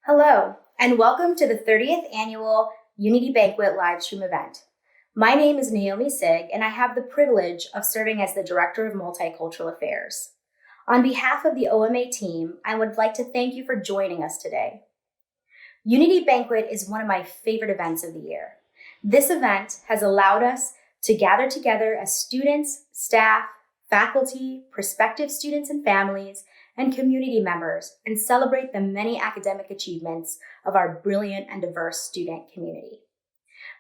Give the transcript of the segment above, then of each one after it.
Hello, and welcome to the 30th Annual Unity Banquet livestream event. My name is Naomi Sig, and I have the privilege of serving as the Director of Multicultural Affairs. On behalf of the OMA team, I would like to thank you for joining us today. Unity Banquet is one of my favorite events of the year. This event has allowed us to gather together as students, staff, faculty, prospective students and families, and community members and celebrate the many academic achievements of our brilliant and diverse student community.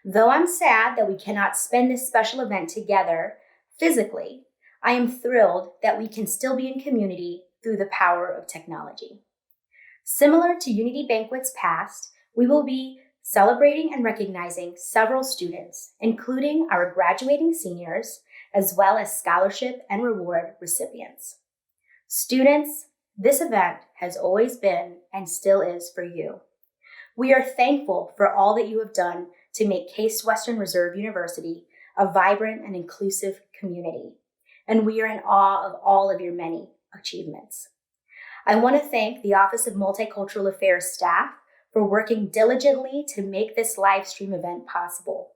Though I'm sad that we cannot spend this special event together physically, I am thrilled that we can still be in community through the power of technology. Similar to Unity Banquets past, we will be celebrating and recognizing several students, including our graduating seniors, as well as scholarship and reward recipients. Students, this event has always been and still is for you. We are thankful for all that you have done to make Case Western Reserve University a vibrant and inclusive community, and we are in awe of all of your many achievements. I want to thank the Office of Multicultural Affairs staff for working diligently to make this live stream event possible.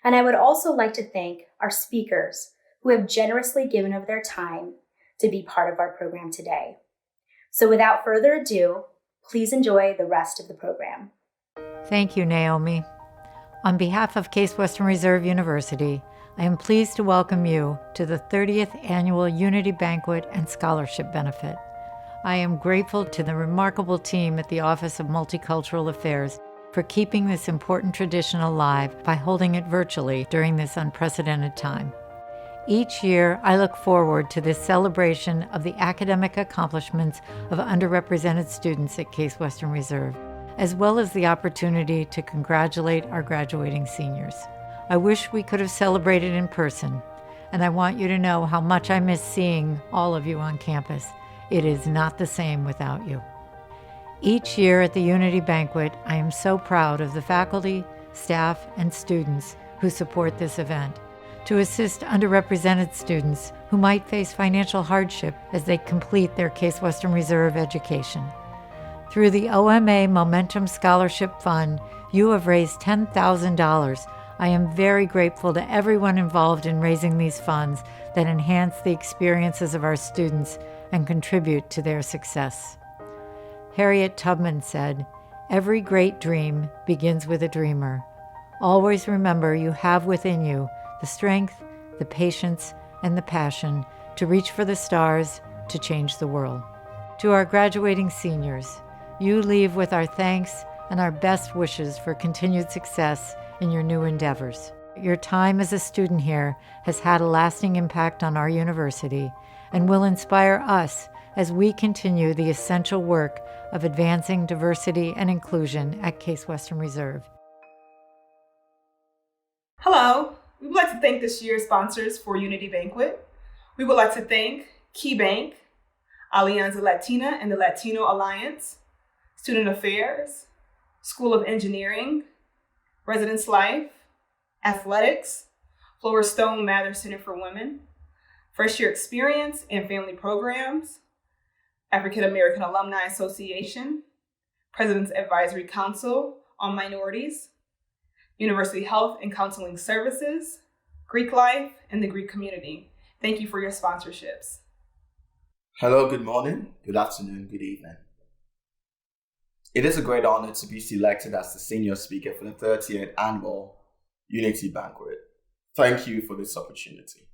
And I would also like to thank our speakers who have generously given of their time to be part of our program today. So without further ado, please enjoy the rest of the program. Thank you, Naomi. On behalf of Case Western Reserve University, I am pleased to welcome you to the 30th Annual Unity Banquet and Scholarship Benefit. I am grateful to the remarkable team at the Office of Multicultural Affairs for keeping this important tradition alive by holding it virtually during this unprecedented time. Each year, I look forward to this celebration of the academic accomplishments of underrepresented students at Case Western Reserve, as well as the opportunity to congratulate our graduating seniors. I wish we could have celebrated in person, and I want you to know how much I miss seeing all of you on campus. It is not the same without you. Each year at the Unity Banquet, I am so proud of the faculty, staff, and students who support this event, to assist underrepresented students who might face financial hardship as they complete their Case Western Reserve education. Through the OMA Momentum Scholarship Fund, you have raised $10,000. I am very grateful to everyone involved in raising these funds that enhance the experiences of our students and contribute to their success. Harriet Tubman said, "Every great dream begins with a dreamer. Always remember you have within you the strength, the patience, and the passion to reach for the stars, to change the world." To our graduating seniors, you leave with our thanks and our best wishes for continued success in your new endeavors. Your time as a student here has had a lasting impact on our university and will inspire us as we continue the essential work of advancing diversity and inclusion at Case Western Reserve. Hello. We would like to thank this year's sponsors for Unity Banquet. We would like to thank KeyBank, Alianza Latina and the Latino Alliance, Student Affairs, School of Engineering, Residence Life, Athletics, Flora Stone Mather Center for Women, First Year Experience and Family Programs, African American Alumni Association, President's Advisory Council on Minorities, University Health and Counseling Services, Greek Life, and the Greek Community. Thank you for your sponsorships. Hello, good morning, good afternoon, good evening. It is a great honor to be selected as the senior speaker for the 30th Annual Unity Banquet. Thank you for this opportunity.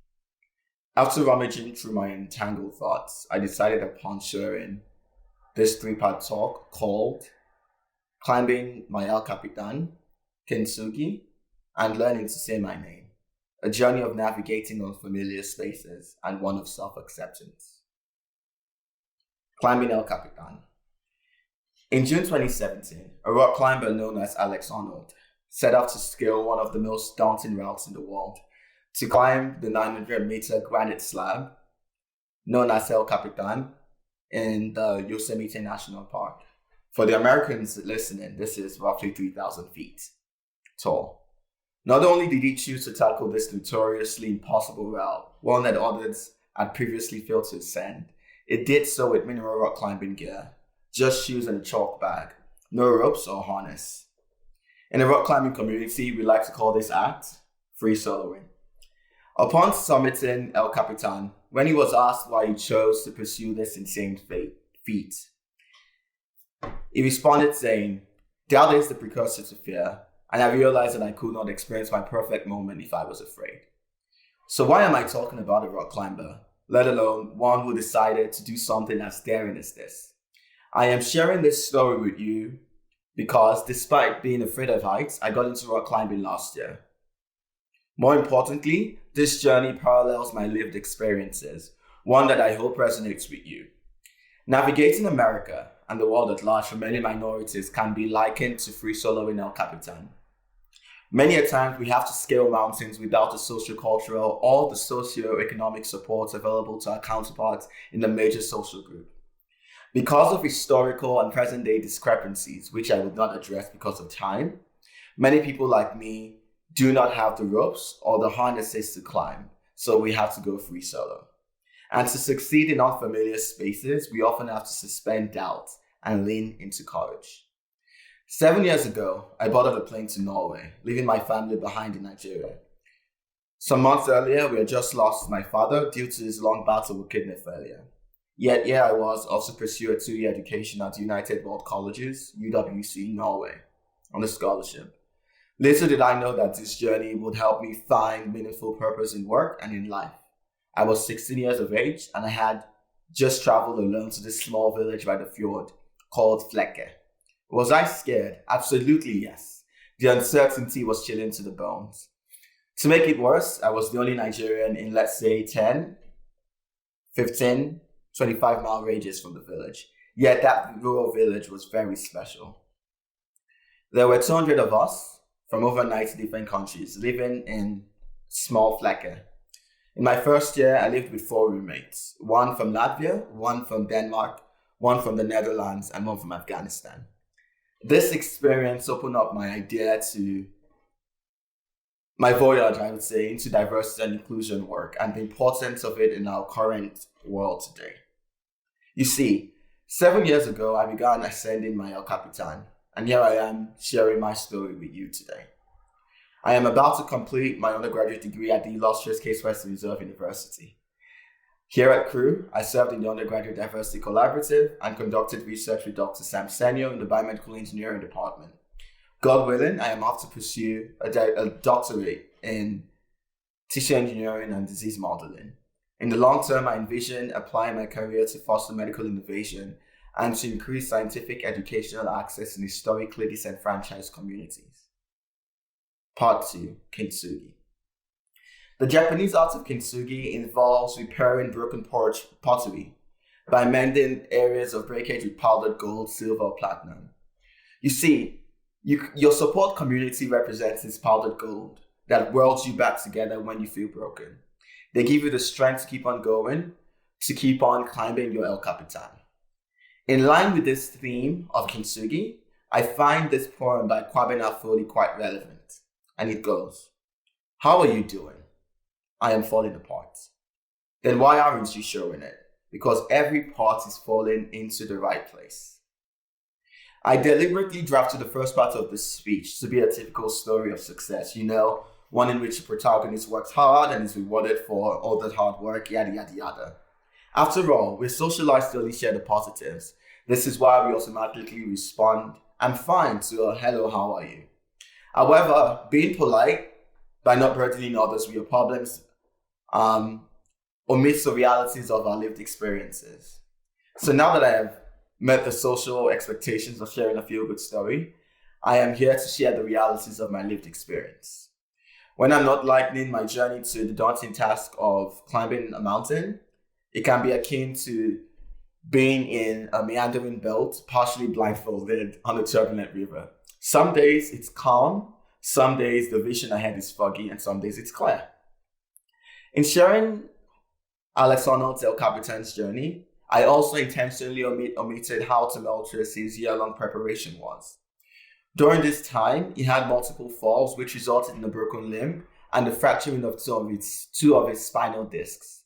After rummaging through my entangled thoughts, I decided upon sharing this three-part talk called Climbing My El Capitan, Kintsugi, and Learning to Say My Name, a journey of navigating unfamiliar spaces and one of self-acceptance. Climbing El Capitan. In June 2017, a rock climber known as Alex Arnold set out to scale one of the most daunting routes in the world, to climb the 900-meter granite slab known as El Capitan in the Yosemite National Park. For the Americans listening, this is roughly 3,000 feet tall. Not only did he choose to tackle this notoriously impossible route, one that others had previously failed to ascend, it did so with minimal rock climbing gear, just shoes and a chalk bag, no ropes or harness. In the rock climbing community, we like to call this act free soloing. Upon summiting El Capitan, when he was asked why he chose to pursue this insane feat, he responded saying, "Doubt is the precursor to fear, and I realized that I could not experience my perfect moment if I was afraid." So why am I talking about a rock climber, let alone one who decided to do something as daring as this? I am sharing this story with you because despite being afraid of heights, I got into rock climbing last year. More importantly, this journey parallels my lived experiences, one that I hope resonates with you. Navigating America and the world at large for many minorities can be likened to free soloing El Capitan. Many a times we have to scale mountains without the socio-cultural or the socio-economic support available to our counterparts in the major social group. Because of historical and present-day discrepancies, which I would not address because of time, many people like me do not have the ropes or the harnesses to climb, so we have to go free solo. And to succeed in unfamiliar spaces, we often have to suspend doubt and lean into courage. 7 years ago, I boarded a plane to Norway, leaving my family behind in Nigeria. Some months earlier, we had just lost my father due to his long battle with kidney failure. Yet here I was also pursue a 2-year education at United World Colleges, UWC, Norway, on a scholarship. Little did I know that this journey would help me find meaningful purpose in work and in life. I was 16 years of age and I had just traveled alone to this small village by the fjord called Flekke. Was I scared? Absolutely yes. The uncertainty was chilling to the bones. To make it worse, I was the only Nigerian in, let's say, 10, 15, 25-mile radius from the village. Yet that rural village was very special. There were 200 of us from over 90 different countries living in small Flekke. In my first year, I lived with 4 roommates, one from Latvia, one from Denmark, one from the Netherlands, and one from Afghanistan. This experience opened up my voyage, I would say, into diversity and inclusion work and the importance of it in our current world today. You see, 7 years ago, I began ascending my El Capitan, and here I am sharing my story with you today. I am about to complete my undergraduate degree at the illustrious Case Western Reserve University. Here at CREW, I served in the Undergraduate Diversity Collaborative and conducted research with Dr. Sam Senyo in the Biomedical Engineering Department. God willing, I am off to pursue a doctorate in tissue engineering and disease modeling. In the long term, I envision applying my career to foster medical innovation and to increase scientific educational access in historically disenfranchised communities. Part 2, Kintsugi. The Japanese art of kintsugi involves repairing broken pottery by mending areas of breakage with powdered gold, silver, or platinum. You see, your support community represents this powdered gold that welds you back together when you feel broken. They give you the strength to keep on going, to keep on climbing your El Capitan. In line with this theme of kintsugi, I find this poem by Kwabena Afoli quite relevant, and it goes, "How are you doing? I am falling apart." Then why aren't you showing it? Because every part is falling into the right place. I deliberately drafted the first part of this speech to be a typical story of success, one in which the protagonist works hard and is rewarded for all that hard work, yada, yada, yada. After all, we're socialized to only share the positives. This is why we automatically respond, "I'm fine," to a "hello, how are you?" However, being polite by not burdening others with your problems omits the realities of our lived experiences. So now that I have met the social expectations of sharing a feel-good story, I am here to share the realities of my lived experience. When I'm not likening my journey to the daunting task of climbing a mountain, it can be akin to being in a meandering belt, partially blindfolded on a turbulent river. Some days it's calm, some days the vision ahead is foggy, and some days it's clear. In sharing Alex Arnold's El Capitan's journey, I also intentionally omitted how tumultuous his year-long preparation was. During this time, he had multiple falls, which resulted in a broken limb and the fracturing of two of his spinal discs.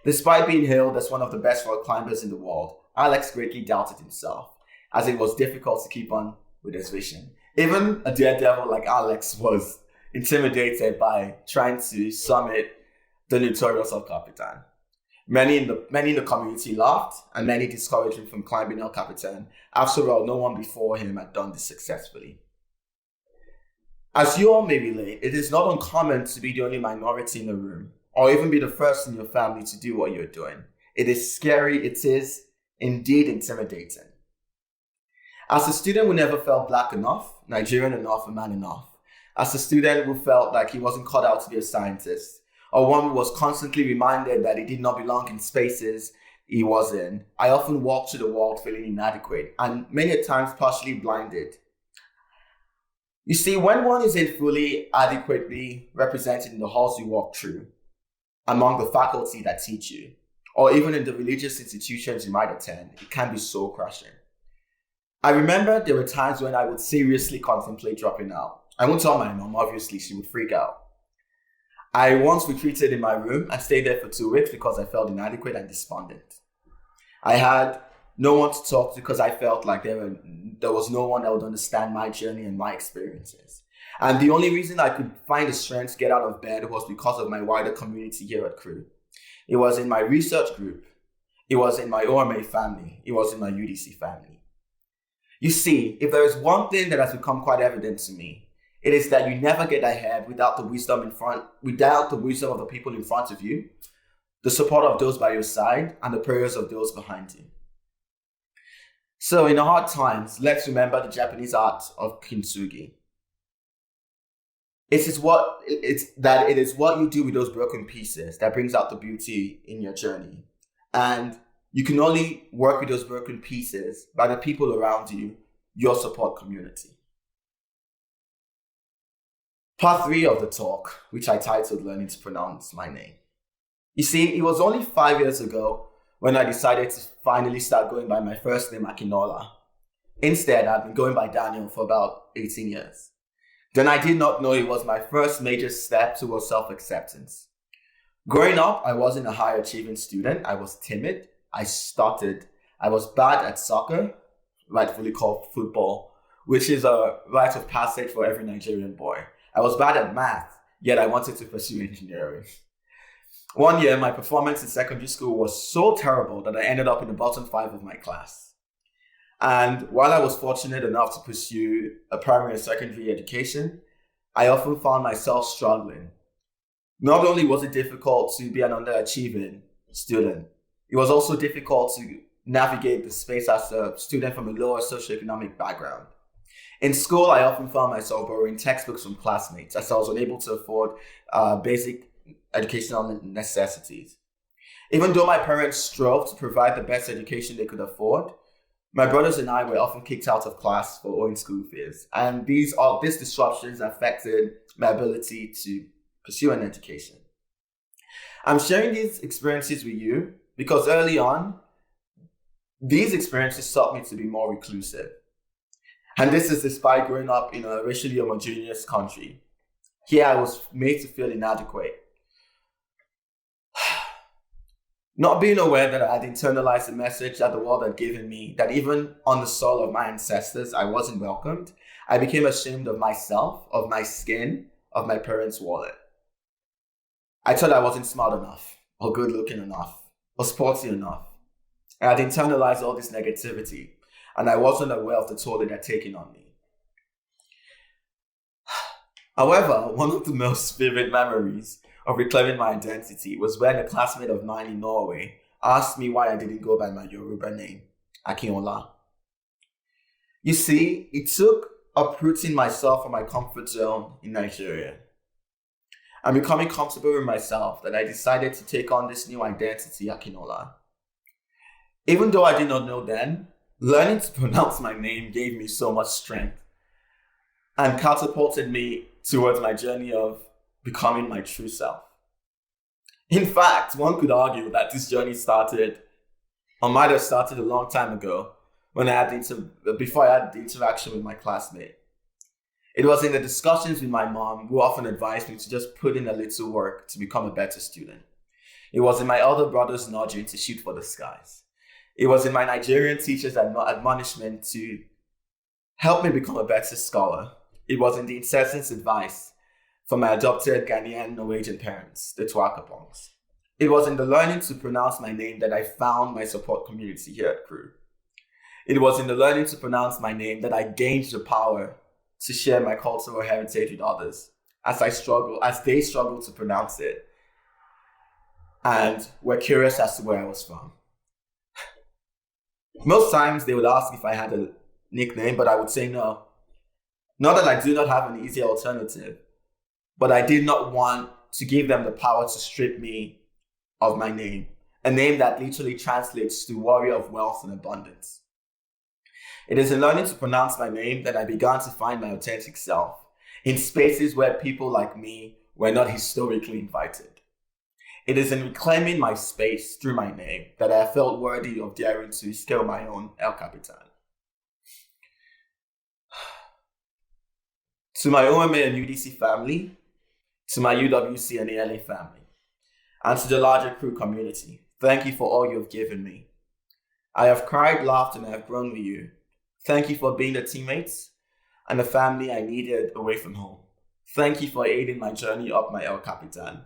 Despite being hailed as one of the best rock climbers in the world, Alex greatly doubted himself, as it was difficult to keep on with his vision. Even a daredevil like Alex was intimidated by trying to summit the notorious El Capitan. Many in the community laughed, and many discouraged him from climbing El Capitan. After all, no one before him had done this successfully. As you all may relate, it is not uncommon to be the only minority in the room, or even be the first in your family to do what you're doing. It is scary, it is indeed intimidating. As a student who never felt black enough, Nigerian enough, and man enough, as a student who felt like he wasn't cut out to be a scientist, or one who was constantly reminded that he did not belong in spaces he was in, I often walked through the world feeling inadequate and many times partially blinded. You see, when one isn't fully adequately represented in the halls you walk through, among the faculty that teach you, or even in the religious institutions you might attend, it can be soul crushing. I remember there were times when I would seriously contemplate dropping out. I won't tell my mom, obviously, she would freak out. I once retreated in my room and stayed there for 2 weeks because I felt inadequate and despondent. I had no one to talk to because I felt like there was no one that would understand my journey and my experiences. And the only reason I could find the strength to get out of bed was because of my wider community here at Crew. It was in my research group. It was in my OMA family. It was in my UDC family. You see, if there is one thing that has become quite evident to me, it is that you never get ahead without the wisdom of the people in front of you, the support of those by your side, and the prayers of those behind you. So in the hard times, let's remember the Japanese art of kintsugi. It is what you do with those broken pieces that brings out the beauty in your journey. And you can only work with those broken pieces by the people around you, your support community. Part 3 of the talk, which I titled Learning to Pronounce My Name. You see, it was only 5 years ago when I decided to finally start going by my first name, Akinola. Instead, I've been going by Daniel for about 18 years. Then I did not know it was my first major step towards self-acceptance. Growing up, I wasn't a high-achieving student. I was timid. I stuttered. I was bad at soccer, rightfully called football, which is a rite of passage for every Nigerian boy. I was bad at math, yet I wanted to pursue engineering. One year, my performance in secondary school was so terrible that I ended up in the bottom 5 of my class. And while I was fortunate enough to pursue a primary and secondary education, I often found myself struggling. Not only was it difficult to be an underachieving student, it was also difficult to navigate the space as a student from a lower socioeconomic background. In school, I often found myself borrowing textbooks from classmates as I was unable to afford basic educational necessities. Even though my parents strove to provide the best education they could afford, my brothers and I were often kicked out of class for owing school fees. And these disruptions affected my ability to pursue an education. I'm sharing these experiences with you because early on, these experiences taught me to be more reclusive. And this is despite growing up in a racially homogeneous country. Here I was made to feel inadequate. Not being aware that I had internalized the message that the world had given me, that even on the soil of my ancestors, I wasn't welcomed, I became ashamed of myself, of my skin, of my parents' wallet. I thought I wasn't smart enough, or good looking enough, or sporty enough. I had internalized all this negativity, and I wasn't aware of the toll it had taken on me. However, one of the most vivid memories of reclaiming my identity was when a classmate of mine in Norway asked me why I didn't go by my Yoruba name, Akinola. You see, it took uprooting myself from my comfort zone in Nigeria and becoming comfortable with myself that I decided to take on this new identity, Akinola. Even though I did not know then, learning to pronounce my name gave me so much strength and catapulted me towards my journey of becoming my true self. In fact, one could argue that this journey might have started a long time ago before I had the interaction with my classmate. It was in the discussions with my mom who often advised me to just put in a little work to become a better student. It was in my elder brother's nudging to shoot for the skies. It was in my Nigerian teacher's admonishment to helped me become a better scholar. It was in the incessant advice from my adopted Ghanaian Norwegian parents, the Twakapongs. It was in the learning to pronounce my name that I found my support community here at Crew. It was in the learning to pronounce my name that I gained the power to share my cultural heritage with others as they struggle to pronounce it and were curious as to where I was from. Most times they would ask if I had a nickname, but I would say no. Not that I do not have an easy alternative, but I did not want to give them the power to strip me of my name, a name that literally translates to warrior of wealth and abundance. It is in learning to pronounce my name that I began to find my authentic self in spaces where people like me were not historically invited. It is in reclaiming my space through my name that I felt worthy of daring to scale my own El Capitan. To my OMA and UDC family, to my UWC and ALA family, and to the larger Crew community, thank you for all you have given me. I have cried, laughed, and I have grown with you. Thank you for being the teammates and the family I needed away from home. Thank you for aiding my journey up my El Capitan.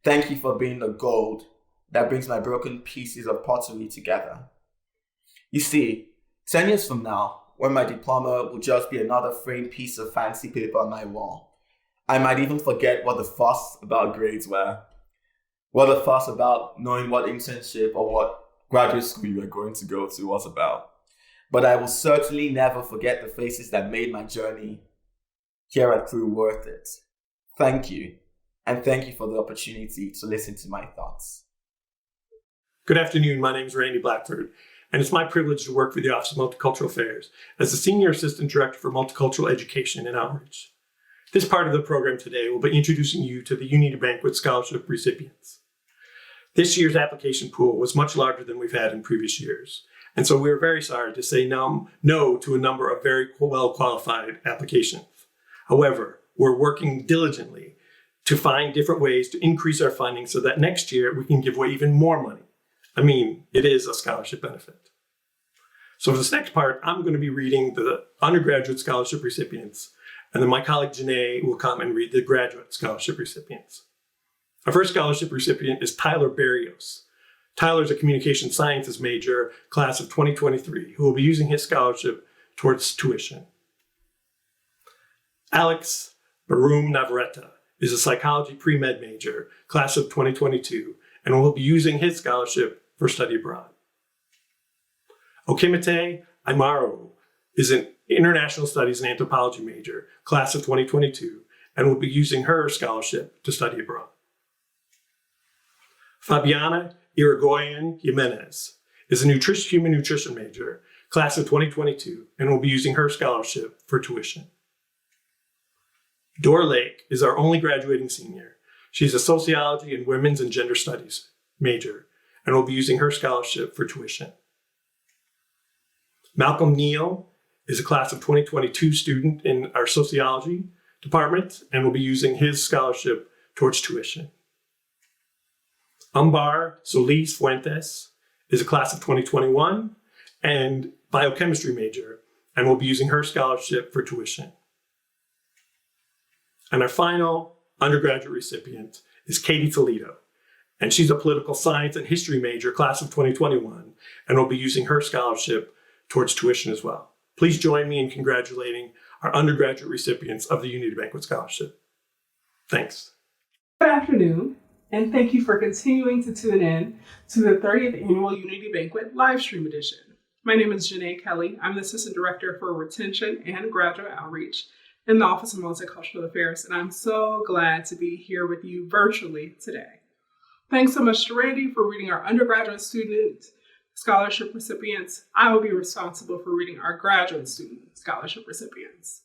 Thank you for being the gold that brings my broken pieces of pottery together. You see, 10 years from now, when my diploma will just be another framed piece of fancy paper on my wall, I might even forget what the fuss about grades were, what the fuss about knowing what internship or what graduate school you are going to go to was about. But I will certainly never forget the faces that made my journey here at Crew worth it. Thank you, and thank you for the opportunity to listen to my thoughts. Good afternoon, my name is Randy Blackford, and it's my privilege to work for the Office of Multicultural Affairs as the Senior Assistant Director for Multicultural Education and Outreach. This part of the program today will be introducing you to the Unity Banquet Scholarship recipients. This year's application pool was much larger than we've had in previous years, and so we're very sorry to say no to a number of very well-qualified applications. However, we're working diligently to find different ways to increase our funding so that next year we can give away even more money. I mean, it is a scholarship benefit. So for this next part, I'm going to be reading the undergraduate scholarship recipients, and then my colleague Janae will come and read the graduate scholarship recipients. Our first scholarship recipient is Tyler Barrios. Tyler's a communication sciences major, class of 2023, who will be using his scholarship towards tuition. Alex Barum Navarrete is a psychology pre-med major, class of 2022, and will be using his scholarship for study abroad. Okemete Aimaru is an international studies and anthropology major, class of 2022, and will be using her scholarship to study abroad. Fabiana Irigoyen Jimenez is a human nutrition major, class of 2022, and will be using her scholarship for tuition. Dora Lake is our only graduating senior. She's a sociology and women's and gender studies major, and will be using her scholarship for tuition. Malcolm Neal is a class of 2022 student in our sociology department, and will be using his scholarship towards tuition. Umbar Solis Fuentes is a class of 2021 and biochemistry major, and will be using her scholarship for tuition. And our final undergraduate recipient is Katie Toledo, and she's a political science and history major, class of 2021, and will be using her scholarship towards tuition as well. Please join me in congratulating our undergraduate recipients of the Unity Banquet Scholarship. Thanks. Good afternoon, and thank you for continuing to tune in to the 30th Annual Unity Banquet live stream edition. My name is Janae Kelly. I'm the Assistant Director for Retention and Graduate Outreach in the Office of Multicultural Affairs, and I'm so glad to be here with you virtually today. Thanks so much to Randy for reading our undergraduate student scholarship recipients. I will be responsible for reading our graduate student scholarship recipients.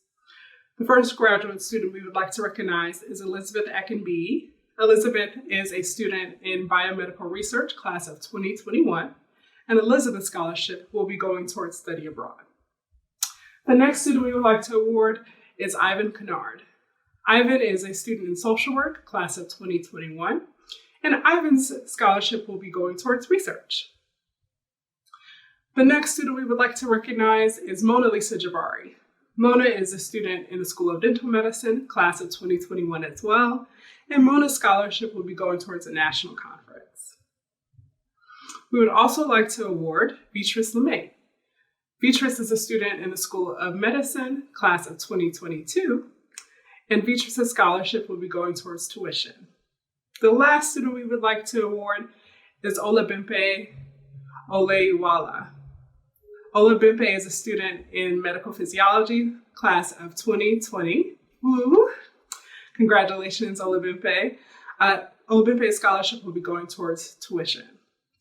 The first graduate student we would like to recognize is Elizabeth Ekenby. Elizabeth is a student in biomedical research, class of 2021, and Elizabeth's scholarship will be going towards study abroad. The next student we would like to award is Ivan Kennard. Ivan is a student in social work, class of 2021, and Ivan's scholarship will be going towards research. The next student we would like to recognize is Mona Lisa Jabari. Mona is a student in the School of Dental Medicine, class of 2021 as well, and Mona's scholarship will be going towards a national conference. We would also like to award Beatrice LeMay. Beatrice is a student in the School of Medicine, class of 2022, and Beatrice's scholarship will be going towards tuition. The last student we would like to award is Olabimpe Olewala. Olabimpe is a student in medical physiology, class of 2020. Woo! Congratulations, Olabimpe. Olabimpe's scholarship will be going towards tuition.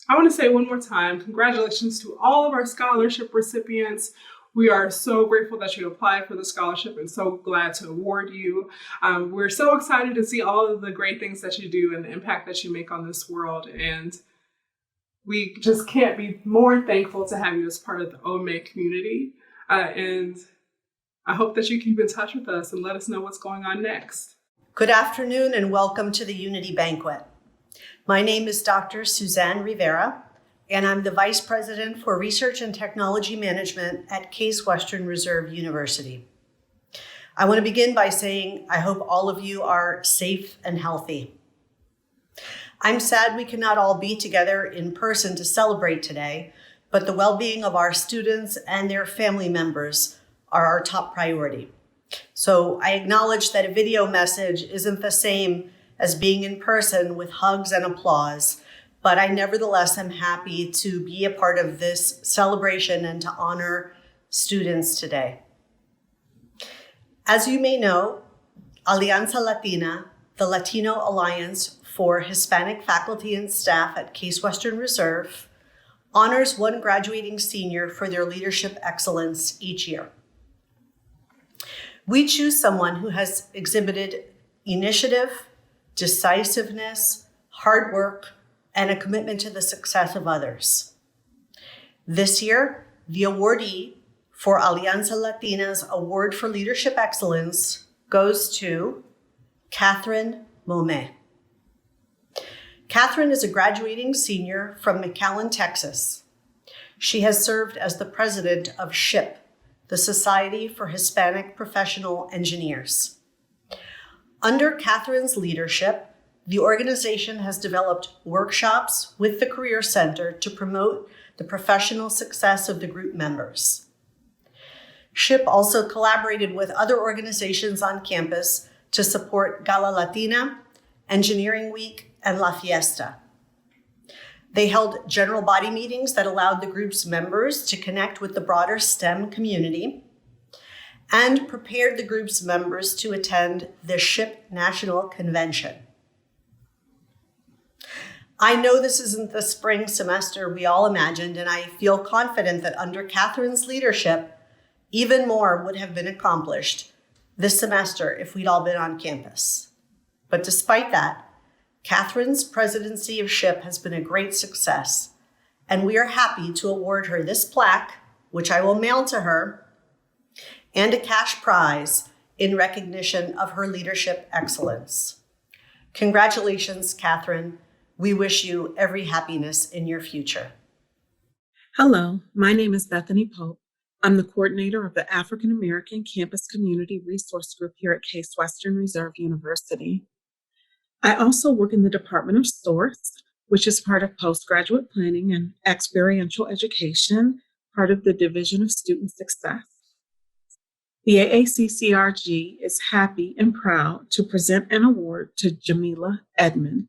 I want to say one more time, congratulations to all of our scholarship recipients. We are so grateful that you applied for the scholarship and so glad to award you. We're so excited to see all of the great things that you do and the impact that you make on this world. And we just can't be more thankful to have you as part of the OMA community. And I hope that you keep in touch with us and let us know what's going on next. Good afternoon and welcome to the Unity Banquet. My name is Dr. Suzanne Rivera, and I'm the Vice President for Research and Technology Management at Case Western Reserve University. I want to begin by saying I hope all of you are safe and healthy. I'm sad we cannot all be together in person to celebrate today, but the well-being of our students and their family members are our top priority. So I acknowledge that a video message isn't the same as being in person with hugs and applause, but I nevertheless am happy to be a part of this celebration and to honor students today. As you may know, Alianza Latina, the Latino Alliance for Hispanic faculty and staff at Case Western Reserve, honors one graduating senior for their leadership excellence each year. We choose someone who has exhibited initiative, decisiveness, hard work, and a commitment to the success of others. This year, the awardee for Alianza Latina's Award for Leadership Excellence goes to Catherine Momé. Catherine is a graduating senior from McAllen, Texas. She has served as the president of SHIP, the Society for Hispanic Professional Engineers. Under Catherine's leadership, the organization has developed workshops with the Career Center to promote the professional success of the group members. SHIP also collaborated with other organizations on campus to support Gala Latina, Engineering Week, and La Fiesta. They held general body meetings that allowed the group's members to connect with the broader STEM community and prepared the group's members to attend the SHIP National Convention. I know this isn't the spring semester we all imagined, and I feel confident that under Catherine's leadership, even more would have been accomplished this semester if we'd all been on campus. But despite that, Catherine's presidency of SHIP has been a great success, and we are happy to award her this plaque, which I will mail to her, and a cash prize in recognition of her leadership excellence. Congratulations, Catherine. We wish you every happiness in your future. Hello, my name is Bethany Pope. I'm the coordinator of the African American Campus Community Resource Group here at Case Western Reserve University. I also work in the Department of STORS, which is part of postgraduate planning and experiential education, part of the Division of Student Success. The AACCRG is happy and proud to present an award to Jamila Edmond.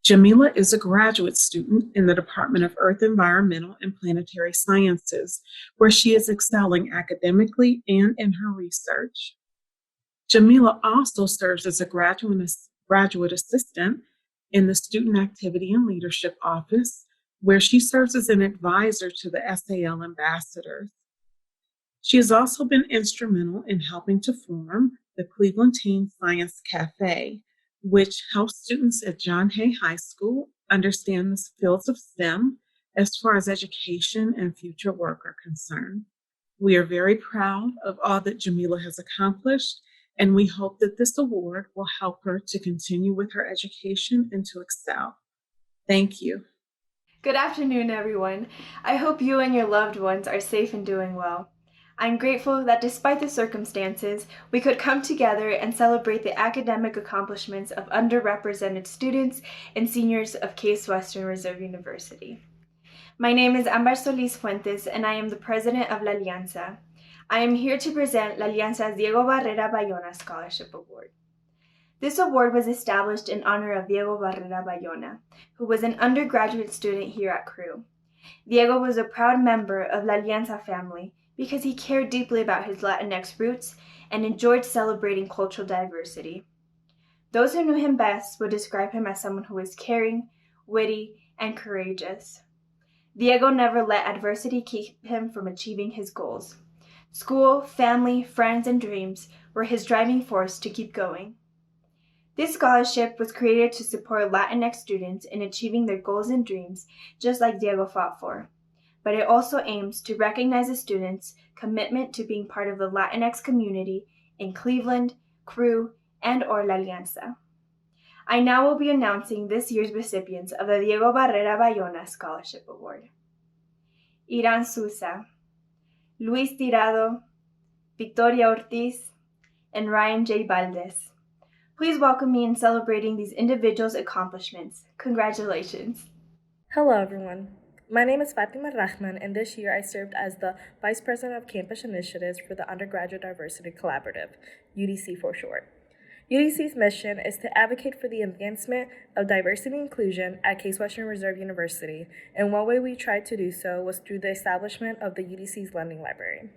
Jamila is a graduate student in the Department of Earth, Environmental, and Planetary Sciences, where she is excelling academically and in her research. Jamila also serves as a graduate assistant in the Student Activity and Leadership Office, where she serves as an advisor to the SAL ambassadors. She has also been instrumental in helping to form the Cleveland Teen Science Cafe, which helps students at John Hay High School understand the fields of STEM as far as education and future work are concerned. We are very proud of all that Jamila has accomplished, and we hope that this award will help her to continue with her education and to excel. Thank you. Good afternoon, everyone. I hope you and your loved ones are safe and doing well. I'm grateful that despite the circumstances, we could come together and celebrate the academic accomplishments of underrepresented students and seniors of Case Western Reserve University. My name is Ambar Solis Fuentes, and I am the president of La Alianza. I am here to present La Alianza's Diego Barrera Bayona Scholarship Award. This award was established in honor of Diego Barrera Bayona, who was an undergraduate student here at CRU. Diego was a proud member of La Alianza family because he cared deeply about his Latinx roots and enjoyed celebrating cultural diversity. Those who knew him best would describe him as someone who was caring, witty, and courageous. Diego never let adversity keep him from achieving his goals. School, family, friends, and dreams were his driving force to keep going. This scholarship was created to support Latinx students in achieving their goals and dreams, just like Diego fought for. But it also aims to recognize the students' commitment to being part of the Latinx community in Cleveland, CRU, and/or La Alianza. I now will be announcing this year's recipients of the Diego Barrera Bayona Scholarship Award. Irán Sousa, Luis Tirado, Victoria Ortiz, and Ryan J. Valdez. Please welcome me in celebrating these individuals' accomplishments. Congratulations. Hello everyone. My name is Fatima Rahman, and this year I served as the Vice President of Campus Initiatives for the Undergraduate Diversity Collaborative, UDC for short. UDC's mission is to advocate for the advancement of diversity and inclusion at Case Western Reserve University, and one way we tried to do so was through the establishment of the UDC's Lending Library.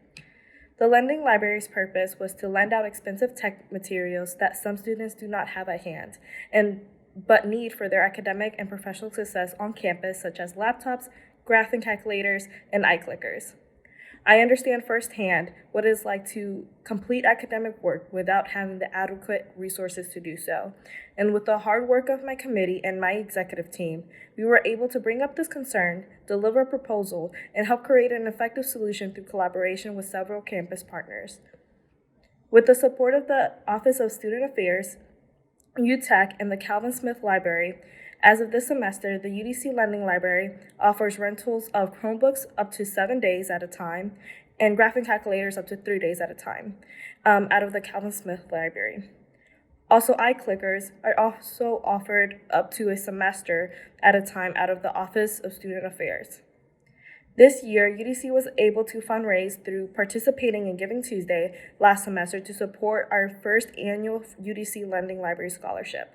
The Lending Library's purpose was to lend out expensive tech materials that some students do not have at hand, but need for their academic and professional success on campus, such as laptops, graphing calculators, and iClickers. I understand firsthand what it is like to complete academic work without having the adequate resources to do so. And with the hard work of my committee and my executive team, we were able to bring up this concern, deliver a proposal, and help create an effective solution through collaboration with several campus partners. With the support of the Office of Student Affairs, UTech, and the Calvin Smith Library, as of this semester, the UDC Lending Library offers rentals of Chromebooks up to 7 days at a time and graphing calculators up to 3 days at a time out of the Calvin Smith Library. Also, iClickers are also offered up to a semester at a time out of the Office of Student Affairs. This year, UDC was able to fundraise through participating in Giving Tuesday last semester to support our first annual UDC Lending Library Scholarship.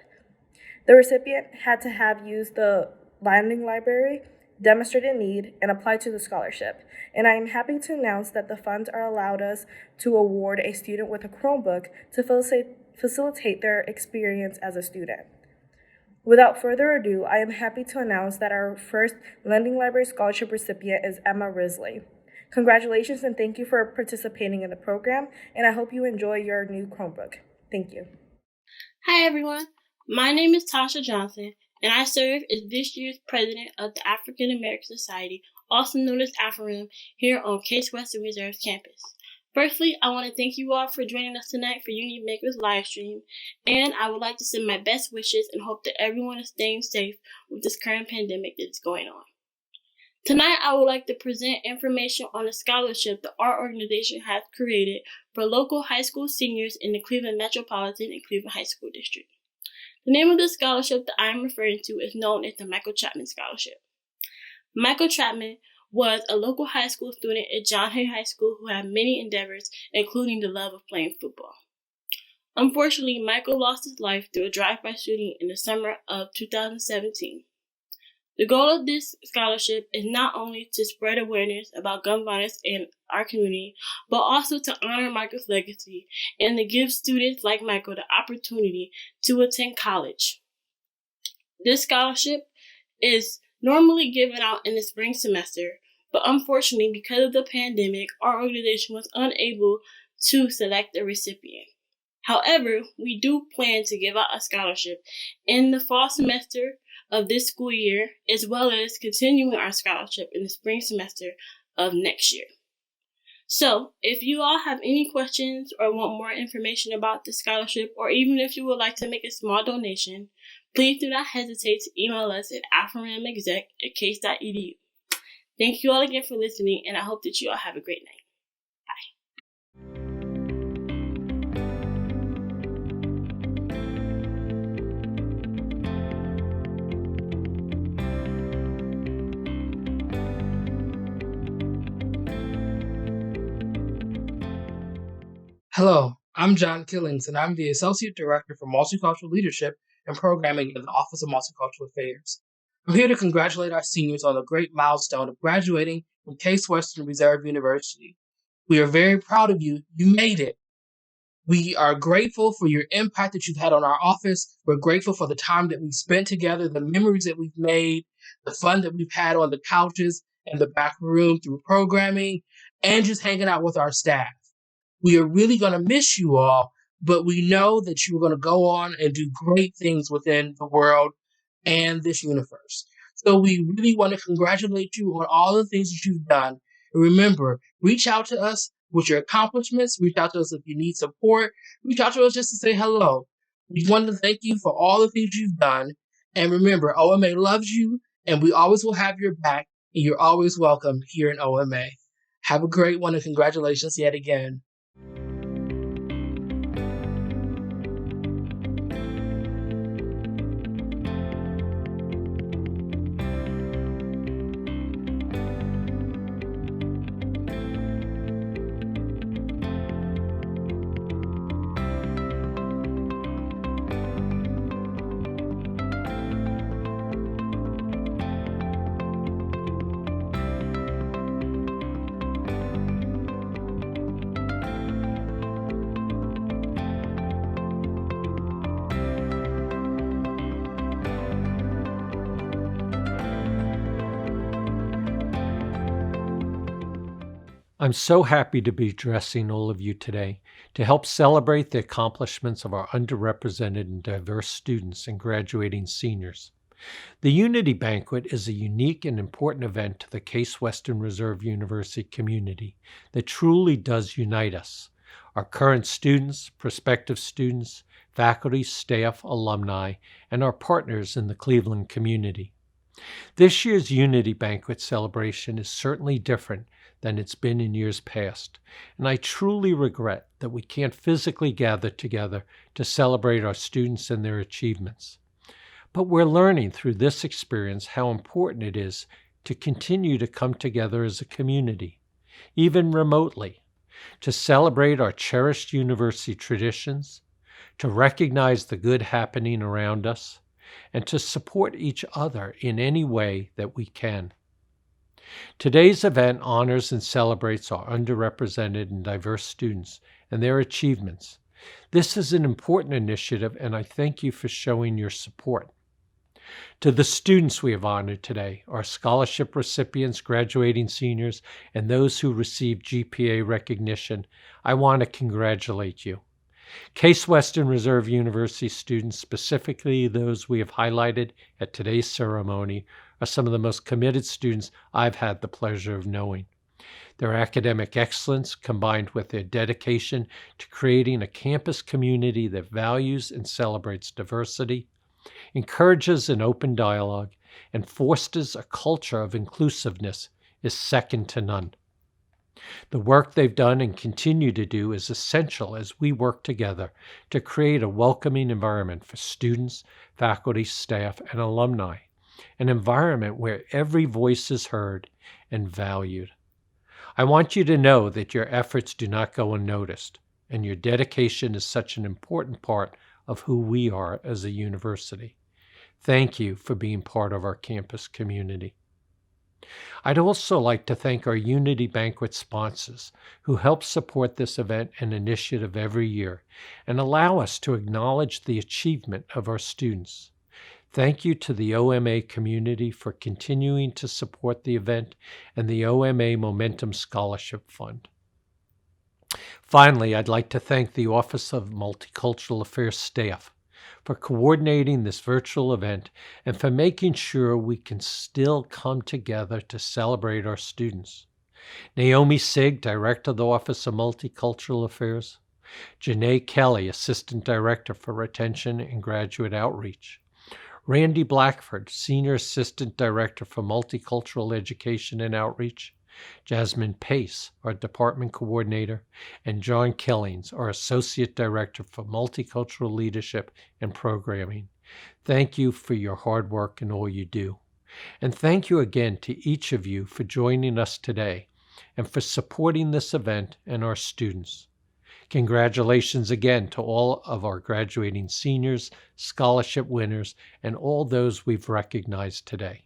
The recipient had to have used the Lending Library, demonstrated need, and applied to the scholarship. And I am happy to announce that the funds are allowed us to award a student with a Chromebook to facilitate their experience as a student. Without further ado, I am happy to announce that our first Lending Library Scholarship recipient is Emma Risley. Congratulations and thank you for participating in the program, and I hope you enjoy your new Chromebook. Thank you. Hi everyone, my name is Tasha Johnson, and I serve as this year's president of the African American Society, also known as AFRIM, here on Case Western Reserve's campus. Firstly, I want to thank you all for joining us tonight for Unity Banquet's live stream, and I would like to send my best wishes and hope that everyone is staying safe with this current pandemic that is going on. Tonight, I would like to present information on a scholarship that our organization has created for local high school seniors in the Cleveland Metropolitan and Cleveland High School District. The name of the scholarship that I am referring to is known as the Michael Chapman Scholarship. Michael Chapman was a local high school student at John Hay High School who had many endeavors, including the love of playing football. Unfortunately, Michael lost his life through a drive-by shooting in the summer of 2017. The goal of this scholarship is not only to spread awareness about gun violence in our community, but also to honor Michael's legacy and to give students like Michael the opportunity to attend college. This scholarship is normally given out in the spring semester, but unfortunately, because of the pandemic, our organization was unable to select a recipient. However, we do plan to give out a scholarship in the fall semester of this school year, as well as continuing our scholarship in the spring semester of next year. So, if you all have any questions or want more information about the scholarship, or even if you would like to make a small donation, please do not hesitate to email us at aframexec@case.edu. Thank you all again for listening, and I hope that you all have a great night. Bye. Hello, I'm John Killings, and I'm the Associate Director for Multicultural Leadership and Programming in the Office of Multicultural Affairs. I'm here to congratulate our seniors on the great milestone of graduating from Case Western Reserve University. We are very proud of you. You made it. We are grateful for your impact that you've had on our office. We're grateful for the time that we've spent together, the memories that we've made, the fun that we've had on the couches and the back room through programming, and just hanging out with our staff. We are really going to miss you all, but we know that you are going to go on and do great things within the world and this universe. So we really want to congratulate you on all the things that you've done. And remember, reach out to us with your accomplishments. Reach out to us if you need support. Reach out to us just to say hello. We want to thank you for all the things you've done. And remember, OMA loves you, and we always will have your back, and you're always welcome here in OMA. Have a great one, and congratulations yet again. I'm so happy to be addressing all of you today to help celebrate the accomplishments of our underrepresented and diverse students and graduating seniors. The Unity Banquet is a unique and important event to the Case Western Reserve University community that truly does unite us, our current students, prospective students, faculty, staff, alumni, and our partners in the Cleveland community. This year's Unity Banquet celebration is certainly different than it's been in years past, and I truly regret that we can't physically gather together to celebrate our students and their achievements. But we're learning through this experience how important it is to continue to come together as a community, even remotely, to celebrate our cherished university traditions, to recognize the good happening around us, and to support each other in any way that we can. Today's event honors and celebrates our underrepresented and diverse students and their achievements. This is an important initiative, and I thank you for showing your support. To the students we have honored today, our scholarship recipients, graduating seniors, and those who received GPA recognition, I want to congratulate you. Case Western Reserve University students, specifically those we have highlighted at today's ceremony, are some of the most committed students I've had the pleasure of knowing. Their academic excellence, combined with their dedication to creating a campus community that values and celebrates diversity, encourages an open dialogue, and fosters a culture of inclusiveness, is second to none. The work they've done and continue to do is essential as we work together to create a welcoming environment for students, faculty, staff, and alumni, an environment where every voice is heard and valued. I want you to know that your efforts do not go unnoticed, and your dedication is such an important part of who we are as a university. Thank you for being part of our campus community. I'd also like to thank our Unity Banquet sponsors who help support this event and initiative every year and allow us to acknowledge the achievement of our students. Thank you to the OMA community for continuing to support the event and the OMA Momentum Scholarship Fund. Finally, I'd like to thank the Office of Multicultural Affairs staff for coordinating this virtual event and for making sure we can still come together to celebrate our students. Naomi Sig, Director of the Office of Multicultural Affairs. Janae Kelly, Assistant Director for Retention and Graduate Outreach. Randy Blackford, Senior Assistant Director for Multicultural Education and Outreach. Jasmine Pace, our Department Coordinator, and John Killings, our Associate Director for Multicultural Leadership and Programming. Thank you for your hard work and all you do. And thank you again to each of you for joining us today and for supporting this event and our students. Congratulations again to all of our graduating seniors, scholarship winners, and all those we've recognized today.